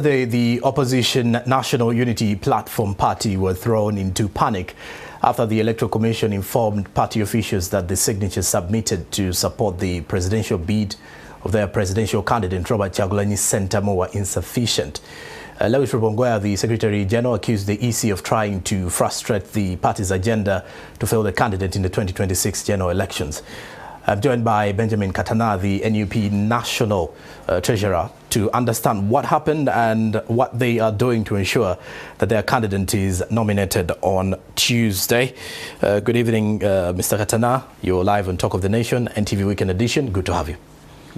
The opposition National Unity Platform Party were thrown into panic after the Electoral Commission informed party officials that the signatures submitted to support the presidential bid of their presidential candidate Kyagulanyi Ssentam were insufficient. Rubongoya, the Secretary General, accused the EC of trying to frustrate the party's agenda to fail the candidate in the 2026 general elections. I'm joined by Benjamin Katana, the NUP National Treasurer, to understand what happened and what they are doing to ensure that their candidate is nominated on Tuesday. Good evening, Mr. Katana. You're live on Talk of the Nation, NTV Weekend Edition. Good to have you.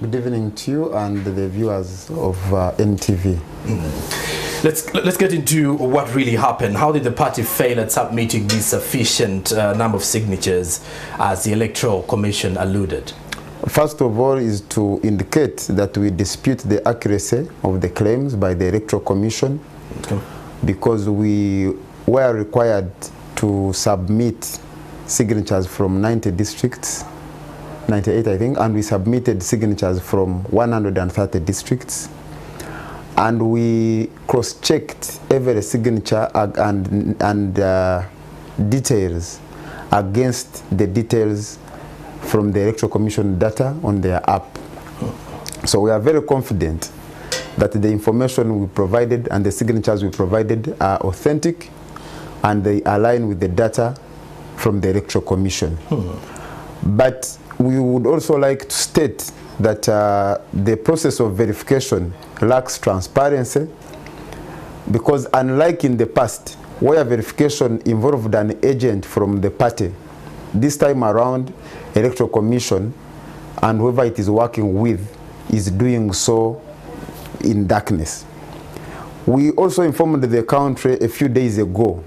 Good evening to you and the viewers of NTV. Let's get into what really happened. How did the party fail at submitting the sufficient number of signatures as the Electoral Commission alluded? First of all is to indicate that we dispute the accuracy of the claims by the Electoral Commission, because we were required to submit signatures from 90 districts, 98 I think, and we submitted signatures from 130 districts. And we cross-checked every signature and details against the details from the Electoral Commission data on their app. So we are very confident that the information we provided and the signatures we provided are authentic and they align with the data from the Electoral Commission. But we would also like to state that the process of verification lacks transparency, because unlike in the past where verification involved an agent from the party, this time around Electoral Commission and whoever it is working with is doing so in darkness. We also informed the country a few days ago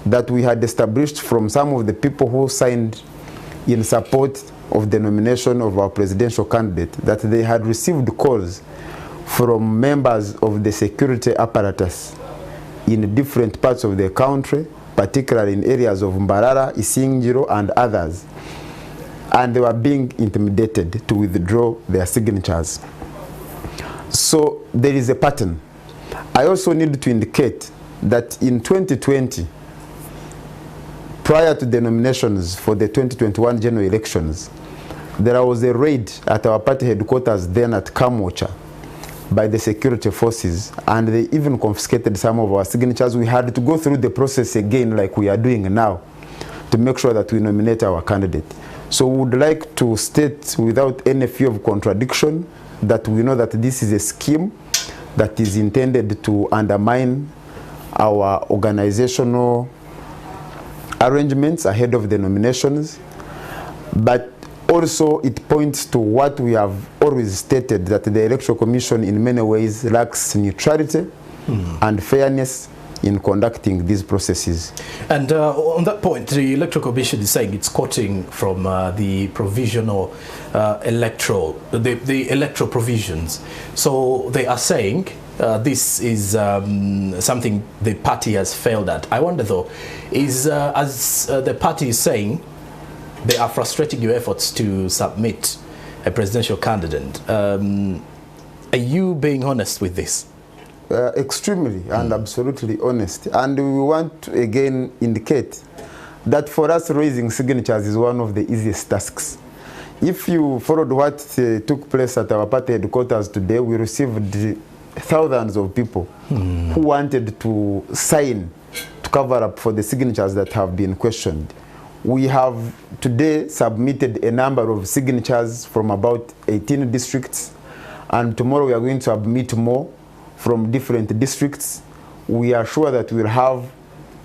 that we had established from some of the people who signed in support of the nomination of our presidential candidate that they had received calls from members of the security apparatus in different parts of the country, particularly in areas of Mbarara, Isingiro and others, and they were being intimidated to withdraw their signatures. So there is a pattern. I also need to indicate that in 2020, prior to the nominations for the 2021 general elections, there was a raid at our party headquarters then at Kamocha by the security forces, and they even confiscated some of our signatures. We had to go through the process again like we are doing now to make sure that we nominate our candidate. So we would like to state without any fear of contradiction that we know that this is a scheme that is intended to undermine our organizational arrangements ahead of the nominations, but also it points to what we have always stated, that the Electoral Commission in many ways lacks neutrality and fairness in conducting these processes. And on that point, the Electoral Commission is saying it's quoting from the provisional electoral provisions. So they are saying this is something the party has failed at. I wonder though, is as the party is saying, they are frustrating your efforts to submit a presidential candidate. Are you being honest with this? Extremely and absolutely honest. And we want to again indicate that for us raising signatures is one of the easiest tasks. If you followed what took place at our party headquarters today, we received thousands of people who wanted to sign to cover up for the signatures that have been questioned. We have today submitted a number of signatures from about 18 districts, and tomorrow we are going to submit more from different districts. We are sure that we'll have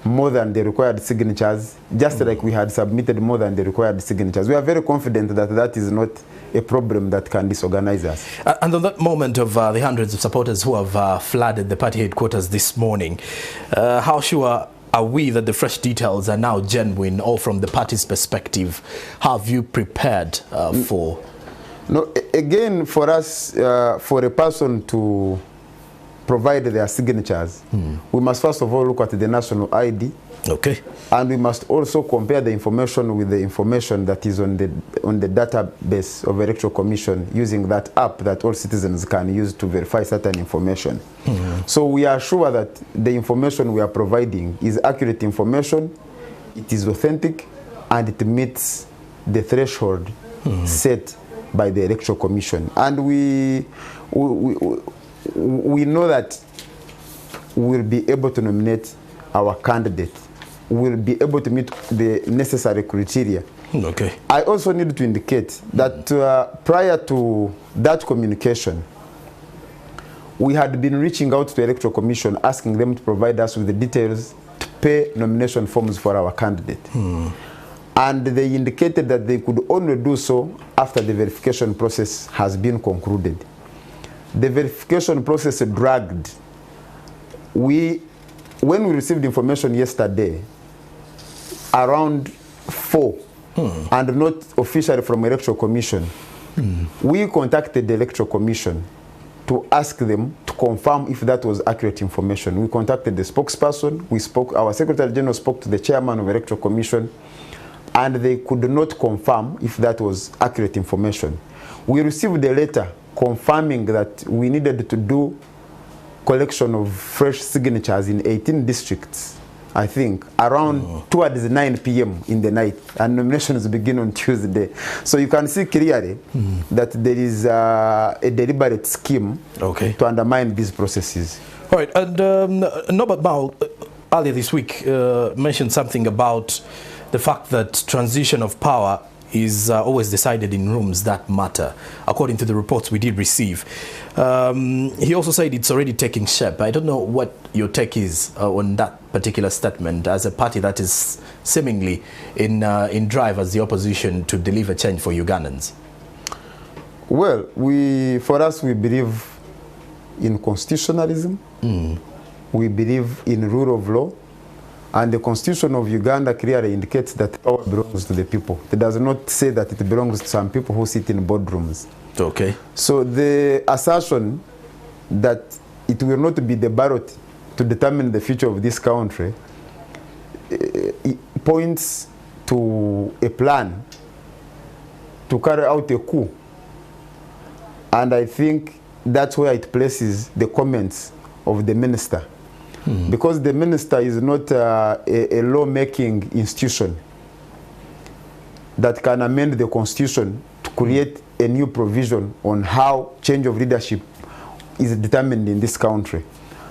more than the required signatures, just like we had submitted more than the required signatures. We are very confident that that is not a problem that can disorganize us. And on that moment of the hundreds of supporters who have flooded the party headquarters this morning, how sure are we that the fresh details are now genuine, or from the party's perspective, have you prepared for? No, again, for us, for a person to provide their signatures, we must first of all look at the national ID. Okay. And we must also compare the information with the information that is on the database of Electoral Commission using that app that all citizens can use to verify certain information. So we are sure that the information we are providing is accurate information, it is authentic, and it meets the threshold set by the Electoral Commission. And we know that we'll be able to nominate our candidate, will be able to meet the necessary criteria. Okay. I also need to indicate that prior to that communication, we had been reaching out to the Electoral Commission asking them to provide us with the details to pay nomination forms for our candidate. And they indicated that they could only do so after the verification process has been concluded. The verification process dragged. When we received information yesterday, around 4, and not officially from Electoral Commission, we contacted the Electoral Commission to ask them to confirm if that was accurate information. We contacted the spokesperson, our Secretary General spoke to the chairman of Electoral Commission, and they could not confirm if that was accurate information. We received a letter confirming that we needed to do collection of fresh signatures in 18 districts, I think, around towards 9 p.m. in the night, and nominations begin on Tuesday. So you can see clearly that there is a deliberate scheme to undermine these processes. All right, and Norbert Mao earlier this week mentioned something about the fact that transition of power is always decided in rooms that matter, according to the reports we did receive. He also said it's already taking shape. I don't know what your take is on that particular statement as a party that is seemingly in drive as the opposition to deliver change for Ugandans. Well, for us, we believe in constitutionalism. We believe in rule of law. And the Constitution of Uganda clearly indicates that power belongs to the people. It does not say that it belongs to some people who sit in boardrooms. Okay. So the assertion that it will not be the ballot to determine the future of this country it points to a plan to carry out a coup. And I think that's where it places the comments of the minister. Because the minister is not a law-making institution that can amend the constitution to create a new provision on how change of leadership is determined in this country.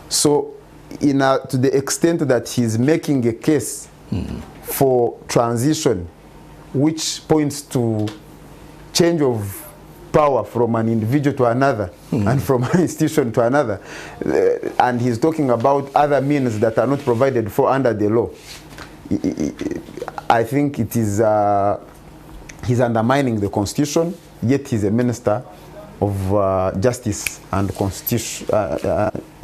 So to the extent that he's making a case for transition, which points to change of power from an individual to another and from an institution to another, and he's talking about other means that are not provided for under the law, I think it is he's undermining the constitution, yet he's a minister of justice and constitution.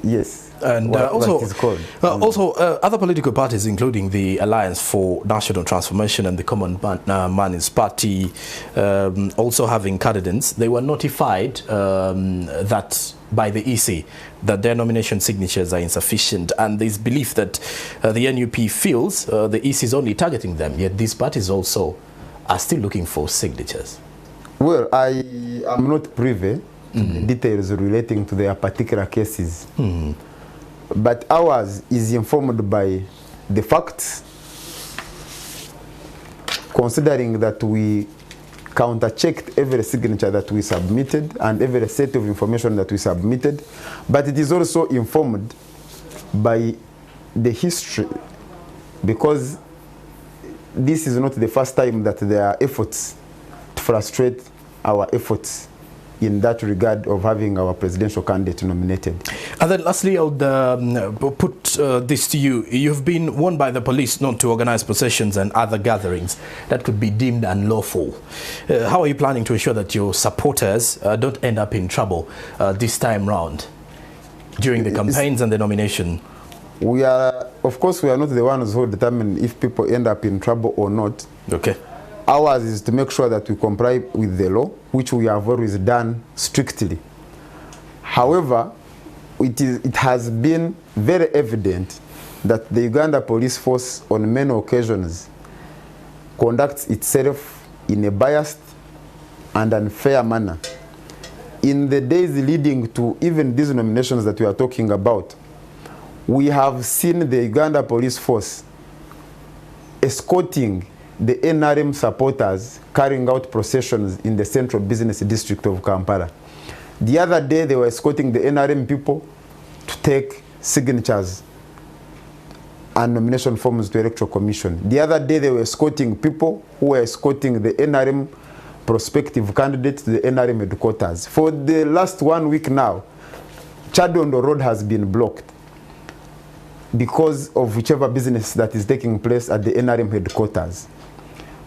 Yes. And also other political parties, including the Alliance for National Transformation and the Common Man's Party, also having candidates, they were notified that by the EC that their nomination signatures are insufficient, and there's belief that the NUP feels the EC is only targeting them, yet these parties also are still looking for signatures. Well, I am not privy to the details relating to their particular cases. But ours is informed by the facts, considering that we counter-checked every signature that we submitted and every set of information that we submitted. But it is also informed by the history, because this is not the first time that there are efforts to frustrate our efforts in that regard of having our presidential candidate nominated. And then lastly, I would put this to you. You've been warned by the police not to organize processions and other gatherings that could be deemed unlawful. How are you planning to ensure that your supporters don't end up in trouble this time round during the campaigns and the nomination? We are, of course, we are not the ones who determine if people end up in trouble or not. Okay. Ours is to make sure that we comply with the law, which we have always done strictly. However, it has been very evident that the Uganda Police Force on many occasions conducts itself in a biased and unfair manner. In the days leading to even these nominations that we are talking about, we have seen the Uganda Police Force escorting the NRM supporters carrying out processions in the central business district of Kampala. The other day they were escorting the NRM people to take signatures and nomination forms to Electoral Commission. The other day they were escorting people who were escorting the NRM prospective candidates to the NRM headquarters. For the last 1 week now, Chadondo Road has been blocked because of whichever business that is taking place at the NRM headquarters.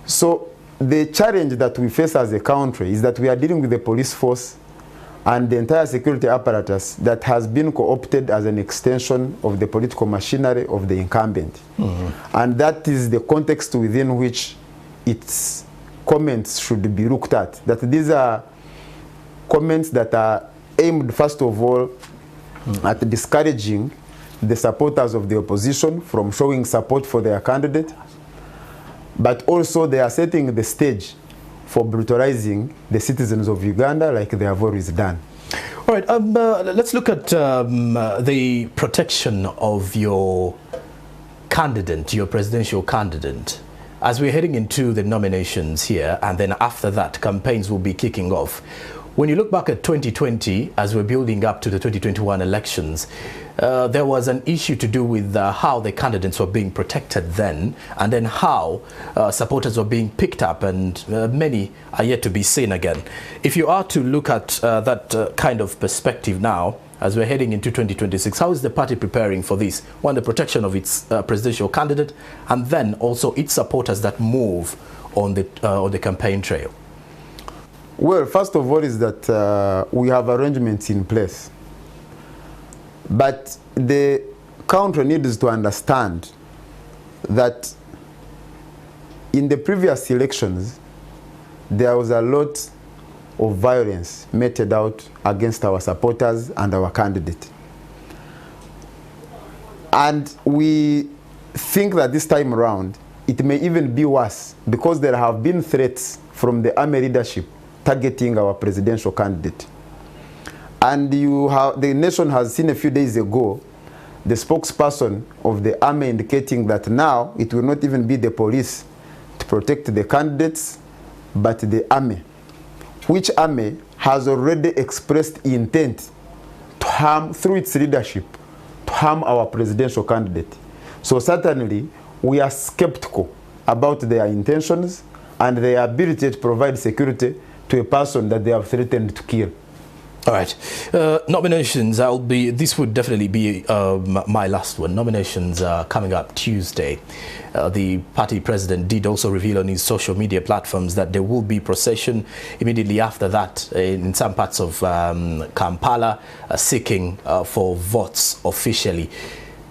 So the challenge that we face as a country is that we are dealing with the police force and the entire security apparatus that has been co-opted as an extension of the political machinery of the incumbent. And that is the context within which its comments should be looked at. That these are comments that are aimed, first of all, at discouraging the supporters of the opposition from showing support for their candidate, but also they are setting the stage for brutalizing the citizens of Uganda like they have always done. All right, let's look at the protection of your candidate, your presidential candidate. As we're heading into the nominations here, and then after that, campaigns will be kicking off. When you look back at 2020, as we're building up to the 2021 elections, there was an issue to do with how the candidates were being protected then, and then how supporters were being picked up, and many are yet to be seen again. If you are to look at that kind of perspective now, as we're heading into 2026, how is the party preparing for this? One, the protection of its presidential candidate, and then also its supporters that move on the campaign trail. Well, first of all is that we have arrangements in place. But the country needs to understand that in the previous elections, there was a lot of violence meted out against our supporters and our candidate. And we think that this time around, it may even be worse because there have been threats from the army leadership targeting our presidential candidate. And the nation has seen a few days ago the spokesperson of the army indicating that now it will not even be the police to protect the candidates, but the army, which army has already expressed intent to harm, through its leadership, to harm our presidential candidate. So certainly we are skeptical about their intentions and their ability to provide security to a person that they have threatened to kill. All right. Nominations, this would definitely be my last one. Nominations are coming up Tuesday. The party president did also reveal on his social media platforms that there will be procession immediately after that in some parts of Kampala seeking for votes officially.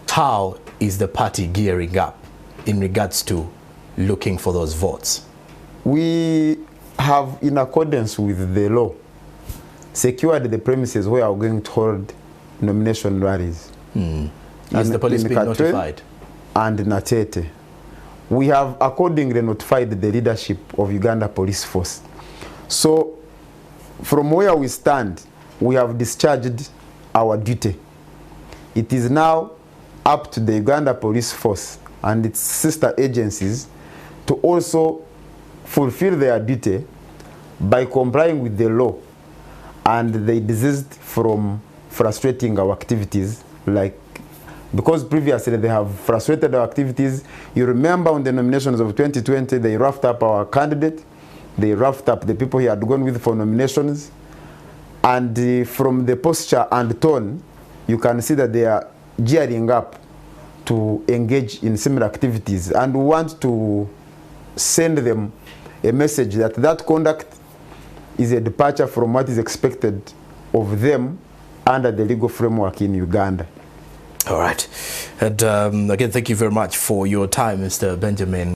How is the party gearing up in regards to looking for those votes? We have, in accordance with the law, secured the premises where we are going to hold nomination rallies. Has the police been notified? And Natete. We have accordingly notified the leadership of Uganda Police Force. So, from where we stand, we have discharged our duty. It is now up to the Uganda Police Force and its sister agencies to also fulfill their duty by complying with the law, and they desist from frustrating our activities, because previously they have frustrated our activities. You remember on the nominations of 2020, they roughed up our candidate, they roughed up the people he had gone with for nominations, and from the posture and tone, you can see that they are gearing up to engage in similar activities, and we want to send them a message that that conduct is a departure from what is expected of them under the legal framework in Uganda. All right. And again, thank you very much for your time, Mr. Benjamin.